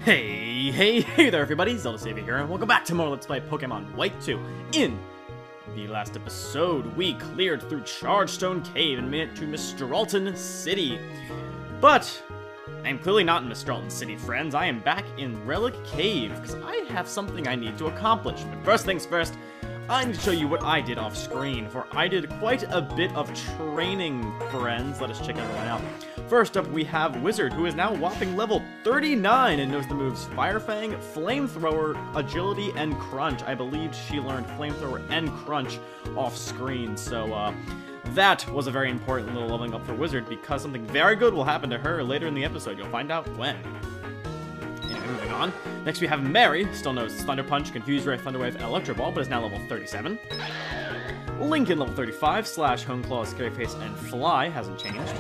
Hey there everybody, Zelda Savior here, and welcome back to more Let's Play Pokemon White 2. In the last episode, we cleared through Chargestone Cave and made it to Mistralton City. But I'm clearly not in Mistralton City, friends. I am back in Relic Cave, because I have something I need to accomplish. But first things first, I need to show you what I did off screen, for I did quite a bit of training, friends. Let us check everyone out. First up, we have Wizard, who is now whopping level 39 and knows the moves Fire Fang, Flamethrower, Agility, and Crunch. I believe she learned Flamethrower and Crunch off screen, so that was a very important little leveling up for Wizard, because something very good will happen to her later in the episode. You'll find out when. Anyway, moving on. Next we have Mary, still knows Thunder Punch, Confuse Ray, Thunder Wave, and Electro Ball, but is now level 37. Lincoln, level 35, Slash, Hone Claw, Scary Face, and Fly, hasn't changed.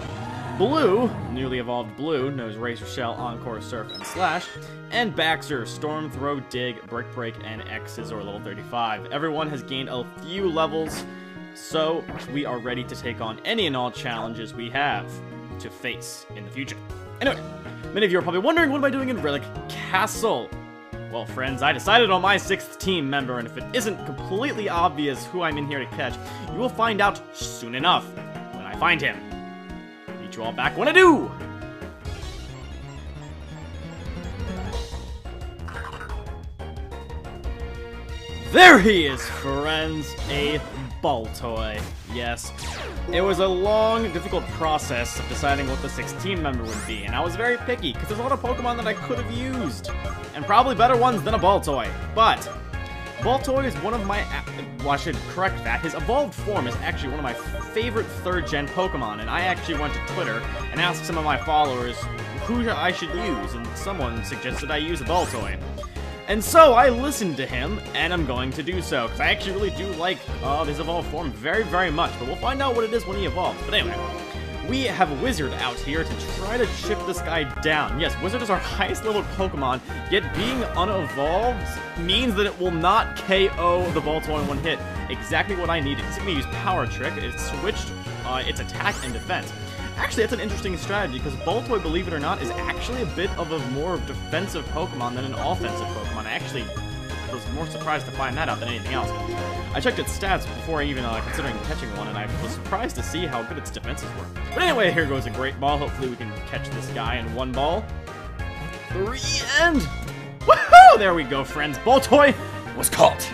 Blue, newly evolved Blue, knows Razor Shell, Encore, Surf, and Slash. And Baxter, Storm, Throw, Dig, Brick Break, and X-Scissor, level 35. Everyone has gained a few levels, so we are ready to take on any and all challenges we have to face in the future. Anyway, many of you are probably wondering, what am I doing in Relic Castle? Well, friends, I decided on my 6th team member, and if it isn't completely obvious who I'm in here to catch, you will find out soon enough when I find him. Meet you all back when I do! There he is, friends! A Baltoy. Yes. It was a long, difficult process of deciding what the 6th team member would be, and I was very picky, because there's a lot of Pokemon that I could have used, and probably better ones than a Baltoy. But Baltoy is one of my, well, I should correct that, his evolved form is actually one of my favorite 3rd gen Pokemon, and I actually went to Twitter and asked some of my followers who I should use, and someone suggested I use a Baltoy. And so I listened to him, and I'm going to do so, because I actually really do like his evolved form very, very much, but we'll find out what it is when he evolves. But anyway, we have a Wizard out here to try to chip this guy down. Yes, Wizard is our highest level Pokemon, yet being unevolved means that it will not KO the Baltoy in one hit. Exactly what I needed. It's going to use Power Trick. It switched its attack and defense. Actually, that's an interesting strategy, because Baltoy, believe it or not, is actually a bit of a more defensive Pokemon than an offensive Pokemon. I actually was more surprised to find that out than anything else. I checked its stats before even considering catching one, and I was surprised to see how good its defenses were. But anyway, here goes a great ball. Hopefully we can catch this guy in one ball. 3, and woohoo! There we go, friends. Baltoy was caught.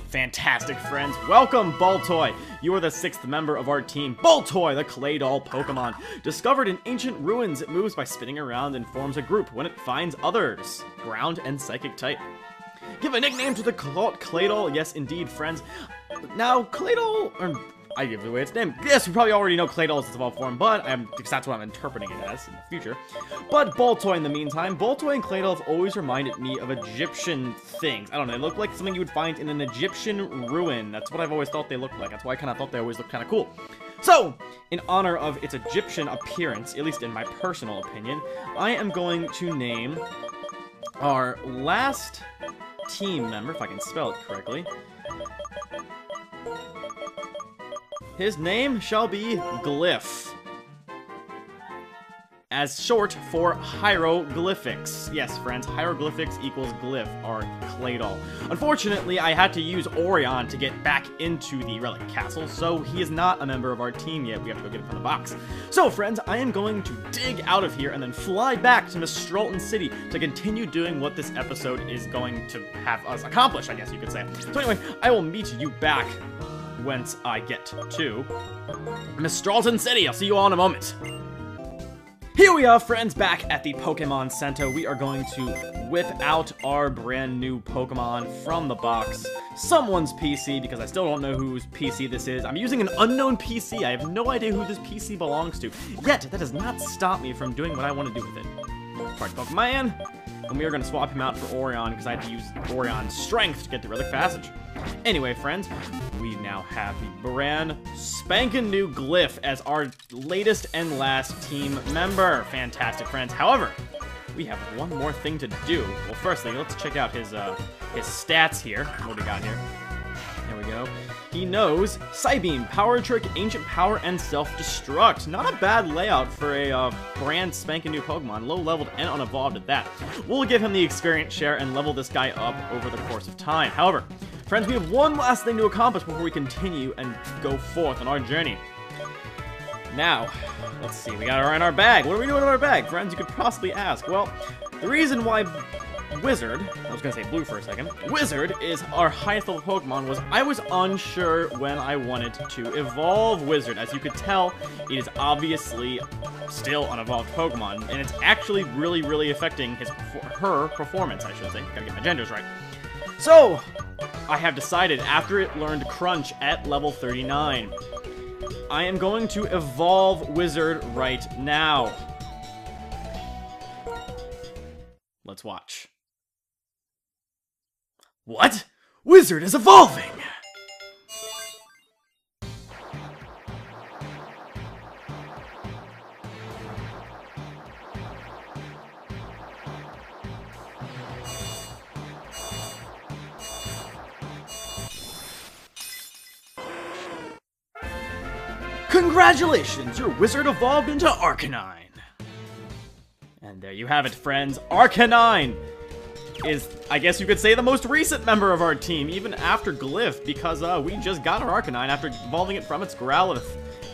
Fantastic, friends. Welcome, Baltoy. You are the 6th member of our team. Baltoy, the Claydol Pokemon. Discovered in ancient ruins, it moves by spinning around and forms a group when it finds others. Ground and Psychic type. Give a nickname to the Claydol. Yes, indeed, friends. Now, Claydol, or I give away its name. Yes, you probably already know Claydol is its evolved form, but because that's what I'm interpreting it as in the future. But Baltoy, in the meantime, Baltoy and Claydol have always reminded me of Egyptian things. I don't know, they look like something you would find in an Egyptian ruin. That's what I've always thought they looked like. That's why I kind of thought they always looked kind of cool. So, in honor of its Egyptian appearance, at least in my personal opinion, I am going to name our last team member, if I can spell it correctly. His name shall be Glyph, as short for hieroglyphics. Yes, friends, hieroglyphics equals Glyph, or Claydol. Unfortunately, I had to use Orion to get back into the Relic Castle, so he is not a member of our team yet. We have to go get him from the box. So, friends, I am going to dig out of here and then fly back to Mistralton City to continue doing what this episode is going to have us accomplish, I guess you could say. So anyway, I will meet you back whence I get to Mistralton City. I'll see you all in a moment. Here we are, friends, back at the Pokemon Center. We are going to whip out our brand new Pokemon from the box. Someone's PC, because I still don't know whose PC this is. I'm using an unknown PC. I have no idea who this PC belongs to. Yet, that does not stop me from doing what I want to do with it. Part Pokemon, and we are going to swap him out for Orion, because I had to use Orion's strength to get the Relic Passage. Anyway, friends, we now have the brand spankin' new Glyph as our latest and last team member. Fantastic, friends. However, we have one more thing to do. Well, firstly, let's check out his stats here. What do we got here? There we we go. He knows Psybeam, Power Trick, Ancient Power, and Self-Destruct. Not a bad layout for a brand spanking new Pokemon, low-leveled and unevolved at that. We'll give him the experience share and level this guy up over the course of time. However, friends, we have one last thing to accomplish before we continue and go forth on our journey. Now, let's see, we got her in our bag. What are we doing in our bag, friends? You could possibly ask. Well, the reason why Wizard, I was gonna say Blue for a second, Wizard is our highest level Pokemon was I was unsure when I wanted to evolve Wizard. As you could tell, it is obviously still an evolved Pokemon, and it's actually really affecting her performance, I should say. Gotta get my genders right. So, I have decided, after it learned Crunch at level 39, I am going to evolve Wizard right now. Let's watch. What? Wizard is evolving! Congratulations! Your Wizard evolved into Arcanine! And there you have it, friends. Arcanine is, I guess you could say, the most recent member of our team, even after Glyph, because we just got our Arcanine after evolving it from its Growlithe.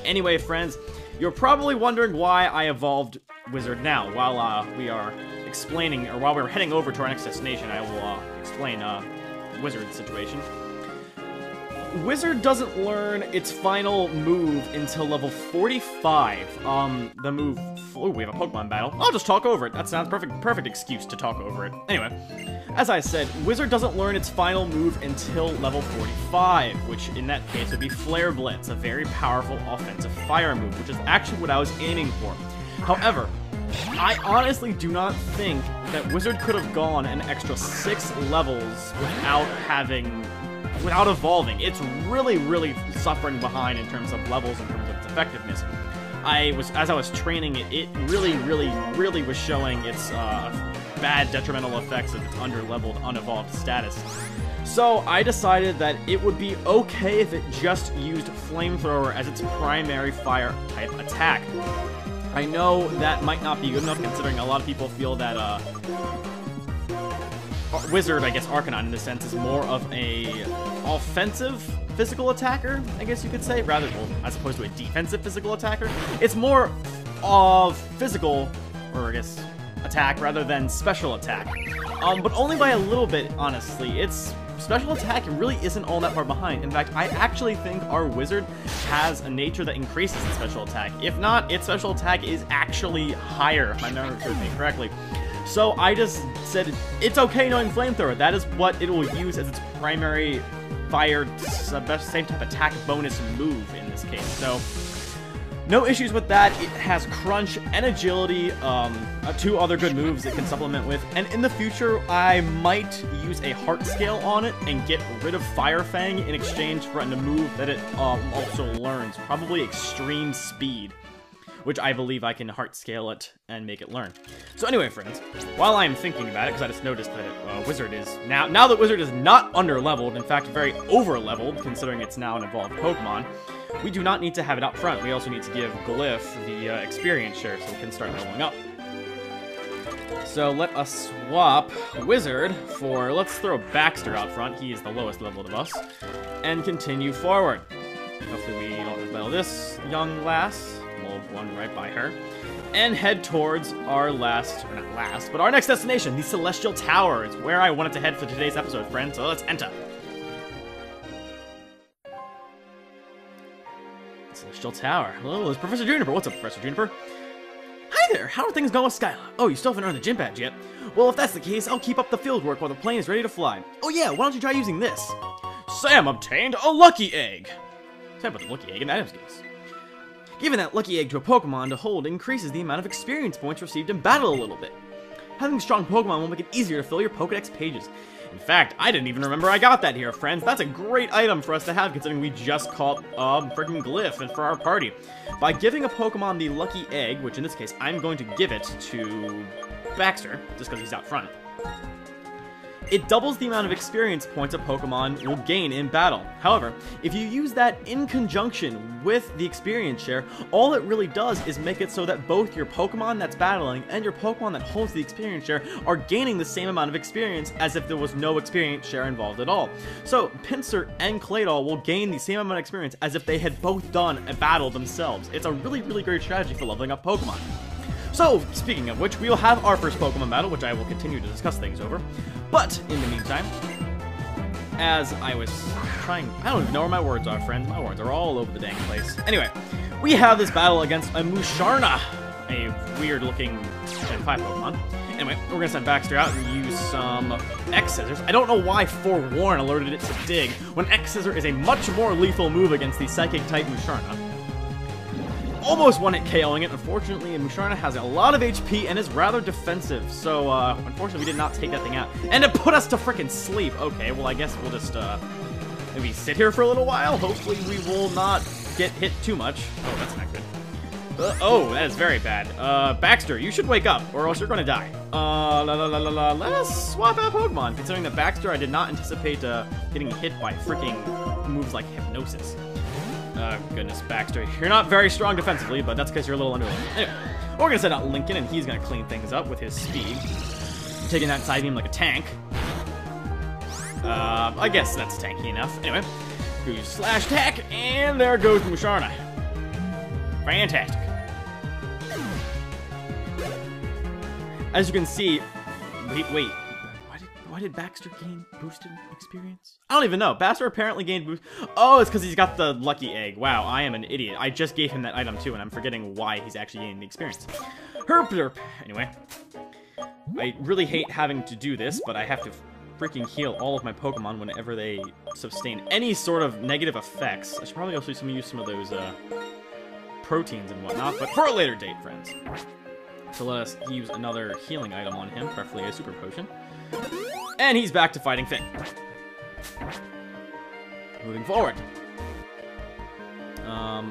Anyway, friends, you're probably wondering why I evolved Wizard now. While we are explaining, or while we're heading over to our next destination, I will explain Wizard's situation. Wizard doesn't learn its final move until level 45. The move... Oh, we have a Pokemon battle. I'll just talk over it. That sounds perfect excuse to talk over it. Anyway, as I said, Wizard doesn't learn its final move until level 45, which in that case would be Flare Blitz, a very powerful offensive fire move, which is actually what I was aiming for. However, I honestly do not think that Wizard could have gone an extra 6 levels without evolving. It's really suffering behind in terms of levels, in terms of its effectiveness. As I was training it, it really was showing its bad detrimental effects of its under-leveled, unevolved status. So I decided that it would be okay if it just used Flamethrower as its primary fire type attack. I know that might not be good enough, considering a lot of people feel that Wizard, I guess Arcanine in this sense, is more of a offensive physical attacker, I guess you could say, rather, well, as opposed to a defensive physical attacker. It's more of physical, or I guess, attack rather than special attack. But only by a little bit, honestly. Its special attack really isn't all that far behind. In fact, I actually think our Wizard has a nature that increases its special attack. If not, its special attack is actually higher, if my memory serves me correctly. So I just said, it's okay knowing Flamethrower. That is what it will use as its primary fire, same type attack bonus move in this case. So, no issues with that. It has Crunch and Agility, 2 other good moves it can supplement with. And in the future, I might use a Heart Scale on it and get rid of Fire Fang in exchange for a move that it also learns. Probably Extreme Speed, which I believe I can Heart Scale it and make it learn. So anyway, friends, while I'm thinking about it, because I just noticed that Wizard is now that Wizard is not under-leveled, in fact very over-leveled, considering it's now an evolved Pokemon, we do not need to have it up front. We also need to give Glyph the experience share so we can start leveling up. So let us swap Wizard for, let's throw Baxter out front, he is the lowest leveled of us, and continue forward. Hopefully we don't battle this young lass. We'll run right by her, and head towards our our next destination, the Celestial Tower. It's where I wanted to head for today's episode, friends, so let's enter. Celestial Tower. Hello, it's Professor Juniper. What's up, Professor Juniper? Hi there, how are things going with Skyla? Oh, you still haven't earned the gym badge yet? Well, if that's the case, I'll keep up the field work while the plane is ready to fly. Oh yeah, why don't you try using this? Sam obtained a Lucky Egg! Sam put the Lucky Egg in Adam's case. Giving that Lucky Egg to a Pokemon to hold increases the amount of experience points received in battle a little bit. Having strong Pokemon will make it easier to fill your Pokedex pages. In fact, I didn't even remember I got that here, friends. That's a great item for us to have, considering we just caught freaking Glyph and for our party. By giving a Pokemon the Lucky Egg, which in this case I'm going to give it to Baxter, just because he's out front, it doubles the amount of experience points a Pokemon will gain in battle. However, if you use that in conjunction with the experience share, all it really does is make it so that both your Pokemon that's battling and your Pokemon that holds the experience share are gaining the same amount of experience as if there was no experience share involved at all. So, Pinsir and Claydol will gain the same amount of experience as if they had both done a battle themselves. It's a really, really great strategy for leveling up Pokemon. So, speaking of which, we will have our first Pokemon battle, which I will continue to discuss things over. But, in the meantime, as I was trying... I don't even know where my words are, friends. My words are all over the dang place. Anyway, we have this battle against a Musharna, a weird-looking Gen 5 Pokemon. Anyway, we're gonna send Baxter out and use some X-Scissors. I don't know why Forewarn alerted it to Dig, when X-Scissor is a much more lethal move against the Psychic-type Musharna. Almost one-hit KOing it. Unfortunately, Musharna has a lot of HP and is rather defensive, so unfortunately we did not take that thing out. And it put us to frickin' sleep. Okay, well I guess we'll just maybe sit here for a little while. Hopefully we will not get hit too much. Oh, that's not good. Oh, that is very bad. Baxter, you should wake up, or else you're gonna die. Let us swap out Pokemon, considering that Baxter, I did not anticipate getting hit by freaking moves like Hypnosis. Goodness, Baxter, you're not very strong defensively, but that's because you're a little underleveled. Anyway, we're gonna send out Lincoln, and he's gonna clean things up with his speed. Taking that side beam like a tank. I guess that's tanky enough. Anyway, do slash attack, and there goes Musharna. Fantastic. As you can see, wait. Why did Baxter gain boosted experience? I don't even know. Baxter apparently gained boost. Oh, it's because he's got the lucky egg. Wow, I am an idiot. I just gave him that item too, and I'm forgetting why he's actually gaining the experience. Herp. Anyway, I really hate having to do this, but I have to freaking heal all of my Pokemon whenever they sustain any sort of negative effects. I should probably also use some of those proteins and whatnot, but for a later date, friends. So let us use another healing item on him, preferably a super potion. And he's back to fighting Finn. Moving forward.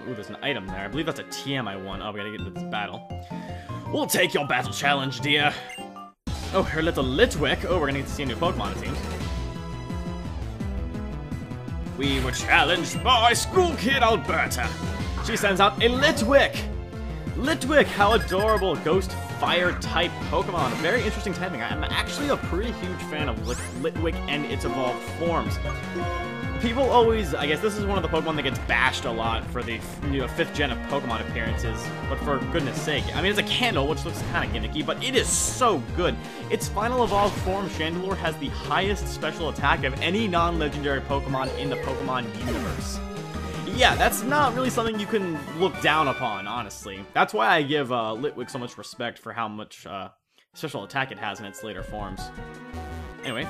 Ooh, there's an item there. I believe that's a TM I won. Oh, we gotta get into this battle. We'll take your battle challenge, dear. Oh, her little Litwick. Oh, we're gonna get to see a new Pokemon, it seems. We were challenged by School Kid Alberta. She sends out a Litwick. Litwick, how adorable. Ghost Fire type Pokemon. Very interesting typing. I'm actually a pretty huge fan of Litwick and its evolved forms. People always, I guess this is one of the Pokemon that gets bashed a lot for the 5th gen of Pokemon appearances, but for goodness sake. I mean, it's a candle, which looks kind of gimmicky, but it is so good. Its final evolved form, Chandelure, has the highest special attack of any non-legendary Pokemon in the Pokemon universe. Yeah, that's not really something you can look down upon, honestly. That's why I give Litwick so much respect for how much special attack it has in its later forms. Anyway.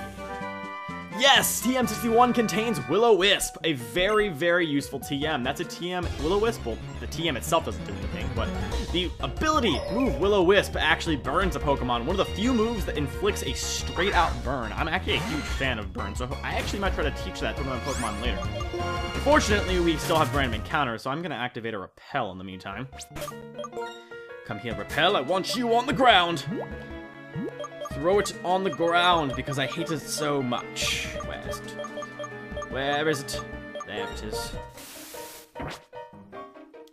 Yes! TM61 contains Will-O-Wisp, a very, very useful TM. That's a TM Will-O-Wisp. Well, the TM itself doesn't do anything, but the ability move Will-O-Wisp actually burns a Pokemon. One of the few moves that inflicts a straight-out burn. I'm actually a huge fan of burn, so I actually might try to teach that to my Pokemon later. Unfortunately, we still have random encounters, so I'm going to activate a Repel in the meantime. Come here, Repel. I want you on the ground. Throw it on the ground because I hate it so much. Where is it? Where is it? There it is.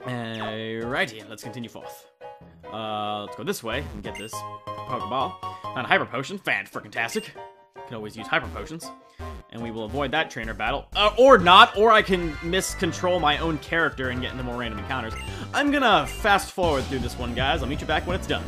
Alrighty, let's continue forth. Let's go this way and get this Pokeball. Not a Hyper Potion. Fan-frickin-tastic. Can always use Hyper Potions. And we will avoid that trainer battle. Or not, or I can miscontrol my own character and get into more random encounters. I'm gonna fast forward through this one, guys. I'll meet you back when it's done.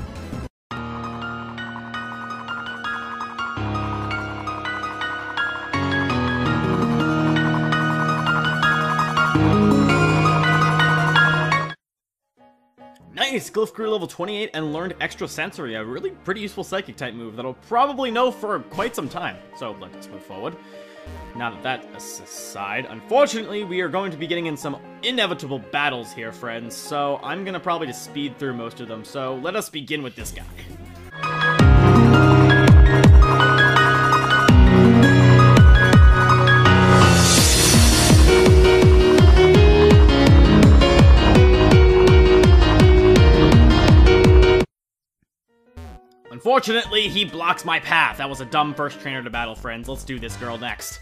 Nice! Glyph grew level 28 and learned Extra Sensory, a really pretty useful Psychic-type move that I'll probably know for quite some time. So, let's move forward. Now that that's aside, unfortunately, we are going to be getting in some inevitable battles here, friends, so I'm gonna probably just speed through most of them, so let us begin with this guy. Unfortunately, he blocks my path. That was a dumb first trainer to battle, friends. Let's do this girl next.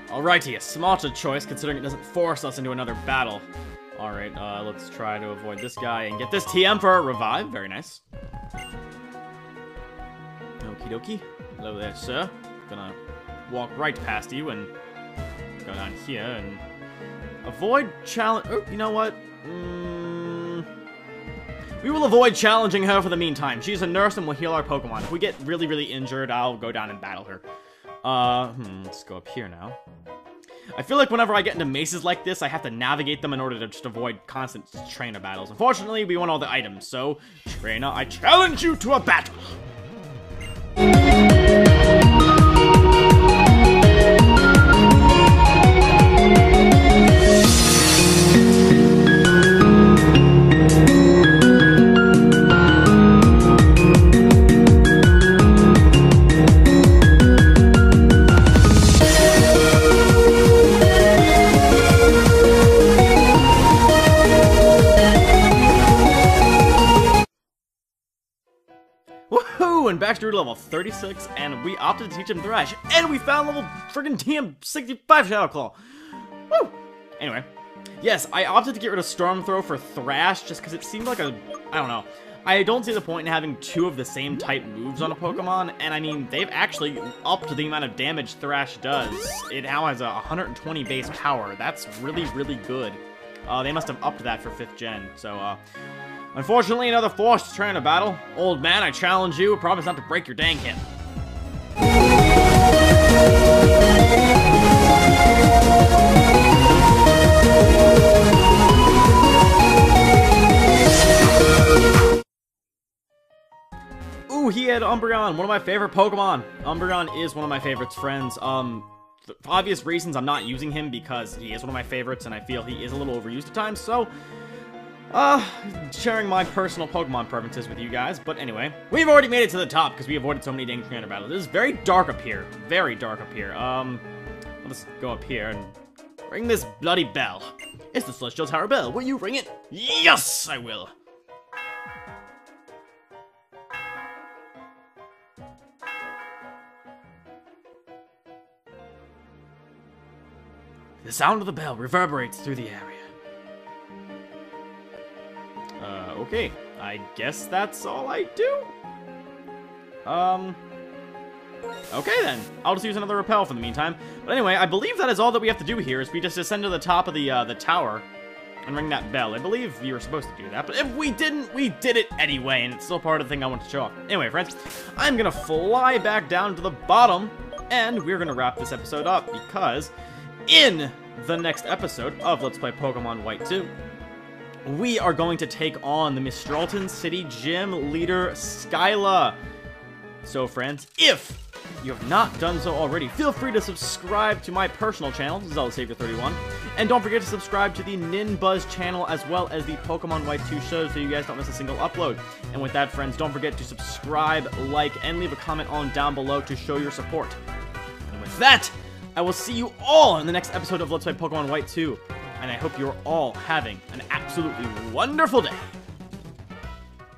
Alrighty, a smarter choice considering it doesn't force us into another battle. Alright, let's try to avoid this guy and get this TM for a revive. Very nice. Okie dokie. Hello there, sir. Gonna walk right past you and go down here and avoid challenge. Oh, you know what? We will avoid challenging her for the meantime. She's a nurse and will heal our Pokemon. If we get really, really injured, I'll go down and battle her. Let's go up here now. I feel like whenever I get into mazes like this, I have to navigate them in order to just avoid constant trainer battles. Unfortunately, we want all the items, so trainer, I challenge you to a battle! Woohoo! And Baxter level 36, and we opted to teach him Thrash, and we found level friggin' TM65 Shadow Claw. Woo! Anyway, yes, I opted to get rid of Storm Throw for Thrash just because it seemed like I don't know. I don't see the point in having two of the same type moves on a Pokemon, and I mean, they've actually upped the amount of damage Thrash does. It now has a 120 base power. That's really, really good. They must have upped that for 5th gen, so, unfortunately, another forced trainer battle. Old man, I challenge you. Promise not to break your dang hip. Ooh, he had Umbreon, one of my favorite Pokemon. Umbreon is one of my favorites, friends. For obvious reasons, I'm not using him because he is one of my favorites, and I feel he is a little overused at times, so sharing my personal Pokemon preferences with you guys, but anyway, we've already made it to the top because we avoided so many dang trainer battles. It is very dark up here. Very dark up here. Let's go up here and ring this bloody bell. It's the Celestial Tower bell. Will you ring it? Yes, I will. The sound of the bell reverberates through the area. Okay, I guess that's all I do? Okay then, I'll just use another repel for the meantime. But anyway, I believe that is all that we have to do here, is we just ascend to the top of the tower and ring that bell. I believe you were supposed to do that, but if we didn't, we did it anyway, and it's still part of the thing I want to show off. Anyway, friends, I'm gonna fly back down to the bottom, and we're gonna wrap this episode up, because in the next episode of Let's Play Pokemon White 2, we are going to take on the Mistralton City Gym leader, Skyla. So, friends, if you have not done so already, feel free to subscribe to my personal channel, ZeldaSavior31, and don't forget to subscribe to the Ninbuzz channel as well as the Pokemon White 2 show so you guys don't miss a single upload. And with that, friends, don't forget to subscribe, like, and leave a comment on down below to show your support. And with that, I will see you all in the next episode of Let's Play Pokemon White 2. And I hope you're all having an absolutely wonderful day.